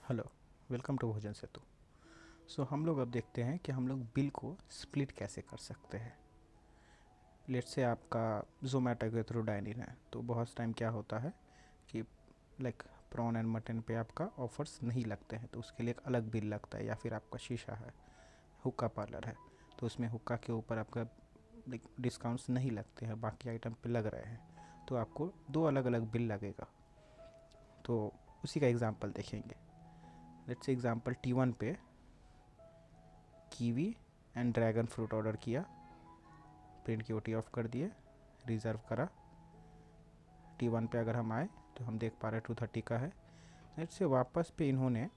Hello, welcome to भोजन सेतु। हम लोग अब देखते हैं कि हम लोग बिल को स्प्लिट कैसे कर सकते हैं। लेट्स से आपका जोमेटो के थ्रू डाइनिंग है, तो बहुत टाइम क्या होता है कि लाइक प्रॉन एंड मटन पे आपका ऑफर्स नहीं लगते हैं, तो उसके लिए एक अलग बिल लगता है। या फिर आपका शीशा है, हुक्का पार्लर है, तो उसमें हुक्का के ऊपर आपका डिस्काउंट्स नहीं लगते हैं, बाकी आइटम पे लग रहे हैं, तो आपको दो अलग अलग बिल लगेगा। तो उसी का एग्जांपल देखेंगे। लेट्स से एग्जांपल T1 पे kiwi and dragon fruit order किया, प्रिंट की ओटी ऑफ कर दिए, रिज़र्व करा। T1 पे अगर हम आए तो हम देख पा रहे 230 का है। नेट से वापस पे इन्होंने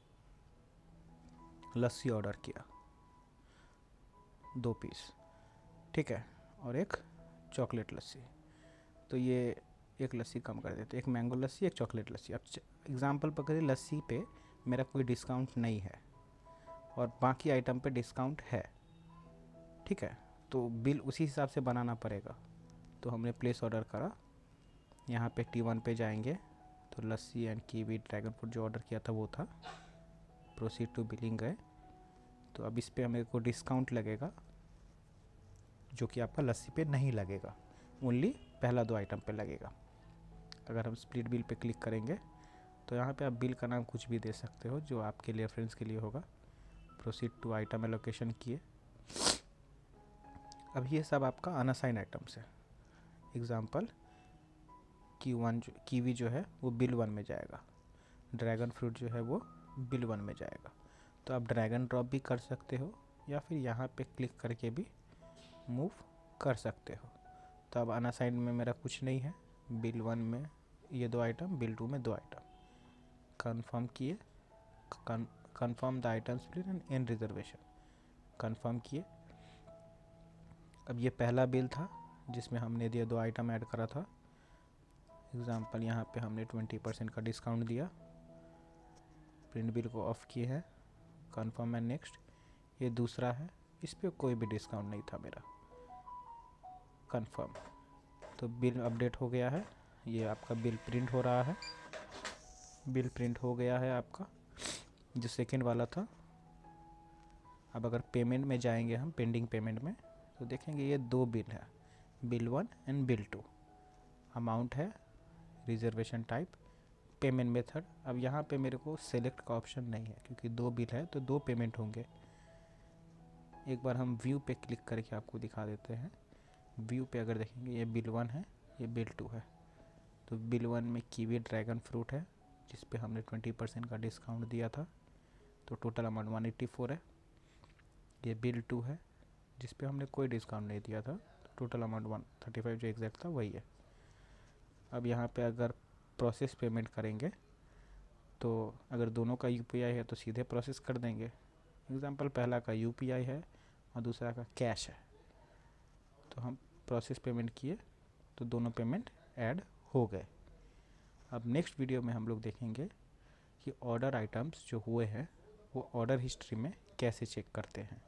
लस्सी ऑर्डर किया 2 पीस, ठीक है, और एक चॉकलेट लस्सी। तो ये एक लस्सी कम कर देते, एक मैंगो लस्सी एक चॉकलेट लस्सी। अब एग्जांपल पकड़िए, लस्सी पे मेरा कोई डिस्काउंट नहीं है और बाकी आइटम पे डिस्काउंट है, ठीक है, तो बिल उसी हिसाब से बनाना पड़ेगा। तो हमने प्लेस ऑर्डर करा, यहाँ पे T1 पे जाएंगे तो लस्सी एंड कीवी ड्रैगन फ्रूट जो ऑर्डर किया था वो था। प्रोसीड टू बिलिंग गए, तो अब इस पे हमें को डिस्काउंट लगेगा जो कि आपका लस्सी पे नहीं लगेगा, ओनली पहला 2 आइटम पे लगेगा। अगर हम स्प्लिट बिल पे क्लिक करेंगे तो यहाँ पे आप बिल का नाम कुछ भी दे सकते हो जो आपके लिए रेफरेंस के लिए होगा। प्रोसीड टू आइटम एलोकेशन किए। अब ये सब आपका अनअसाइन आइटम्स है। एग्जाम्पल कीवी जो है वो बिल 1 में जाएगा, ड्रैगन फ्रूट जो है वो बिल 1 में जाएगा। तो आप ड्रैग एंड ड्रॉप भी कर सकते हो या फिर यहाँ पे क्लिक करके भी मूव कर सकते हो। तो अब अनअसाइंड में मेरा कुछ नहीं है, बिल 1 में ये 2 आइटम, बिल 2 में 2 आइटम। कंफर्म किए, confirm the item split and and reservation, confirm किए। अब ये पहला बिल था जिसमें हमने दिया 2 आइटम ऐड करा था। एग्जाम्पल यहाँ पे हमने 20% का डिस्काउंट दिया, प्रिंट बिल को ऑफ किए हैं, कंफर्म एंड नेक्स्ट। ये दूसरा है, इस पर कोई भी डिस्काउंट नहीं था मेरा, कंफर्म। तो बिल अपडेट हो गया है, ये आपका बिल प्रिंट हो रहा है, बिल प्रिंट हो गया है आपका जो सेकंड वाला था। अब अगर पेमेंट में जाएंगे हम, पेंडिंग पेमेंट में, तो देखेंगे ये 2 बिल है, बिल 1 एंड बिल 2। अमाउंट है, रिजर्वेशन टाइप, पेमेंट मेथड। अब यहाँ पे मेरे को सेलेक्ट का ऑप्शन नहीं है क्योंकि 2 बिल है तो 2 पेमेंट होंगे। एक बार हम व्यू पे क्लिक करके आपको दिखा देते हैं। व्यू पे अगर देखेंगे ये बिल 1 है, ये बिल 2 है। तो बिल 1 में कीवी ड्रैगन फ्रूट है जिस पे हमने 20% का डिस्काउंट दिया था, तो टोटल अमाउंट 184 है। ये बिल 2 है जिस पे हमने कोई डिस्काउंट नहीं दिया था, तो टोटल अमाउंट 135 जो एग्जैक्ट था वही है। अब यहाँ पे अगर प्रोसेस पेमेंट करेंगे तो अगर दोनों का UPI है तो सीधे प्रोसेस कर देंगे। एग्जांपल पहला का UPI है और दूसरा का कैश है, तो हम प्रोसेस पेमेंट किए तो दोनों पेमेंट ऐड हो गए। अब नेक्स्ट वीडियो में हम लोग देखेंगे कि ऑर्डर आइटम्स जो हुए हैं वो ऑर्डर हिस्ट्री में कैसे चेक करते हैं।